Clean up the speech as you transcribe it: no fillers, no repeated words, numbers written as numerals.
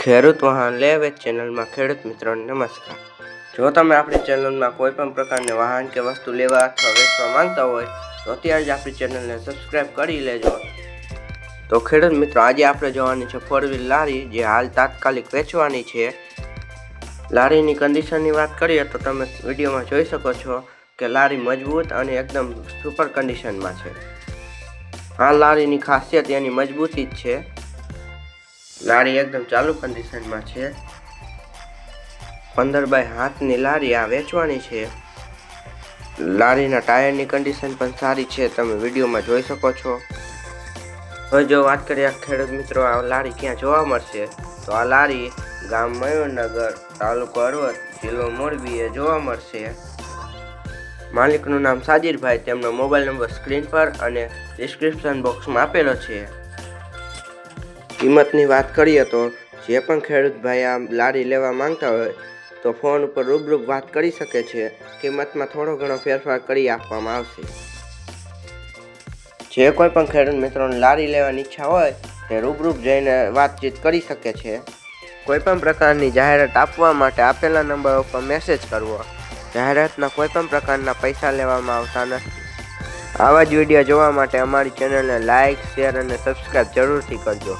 ખેડૂત વાહન લે વેચ ચેનલમાં ખેડૂત મિત્રોને નમસ્કાર। જો તમે આપણી ચેનલમાં કોઈ પણ પ્રકારની વાહન કે વસ્તુ લેવા અથવા વેચવા માંગતા હોય તો અત્યારે જ આપણી ચેનલને સબસ્ક્રાઇબ કરી લેજો। તો ખેડૂત મિત્રો, આજે આપણે જોવાની છે 4 વ્હીલ લારી, જે હાલ તાત્કાલિક વેચવાની છે। લારીની કન્ડિશનની વાત કરીએ તો તમે વિડીયોમાં જોઈ શકો છો કે લારી મજબૂત અને એકદમ સુપર કન્ડિશનમાં છે। આ લારીની ખાસિયત એની મજબૂતી જ છે। લારી એકદમ ચાલુ કન્ડિશનમાં છે। 15x7ની લારી આ વેચવાની છે। લારીના ટાયરની કન્ડિશન પણ સારી છે, તમે વિડીયોમાં જોઈ શકો છો। હવે જો વાત કરીએ ખેડૂત મિત્રો, આ લારી ક્યાં જોવા મળશે, તો આ લારી ગામ મયુરનગર, તાલુકો હળવદ, જિલ્લો મોરબી એ જોવા મળશે। માલિકનું નામ સાજીરભાઈ, તેમનો મોબાઈલ નંબર સ્ક્રીન પર અને ડિસ્ક્રિપ્શન બોક્સમાં આપેલો છે। કિંમતની વાત કરીએ તો જે પણ ખેડૂતભાઈ આ લારી લેવા માંગતા હોય તો ફોન ઉપર રૂબરૂ વાત કરી શકે છે। કિંમતમાં થોડો ઘણો ફેરફાર કરી આપવામાં આવશે। જે કોઈ પણ ખેડૂત મિત્રોને લારી લેવાની ઈચ્છા હોય તે રૂબરૂ જઈને વાતચીત કરી શકે છે। કોઈ પણ પ્રકારની જાહેરાત આપવા માટે આપેલા નંબર ઉપર મેસેજ કરવો। જાહેરાતના કોઈ પણ પ્રકારના પૈસા લેવામાં આવતા નથી। આવા જ વિડીયો જોવા માટે અમારી ચેનલને લાઇક, શેર અને સબસ્ક્રાઈબ જરૂરથી કરજો।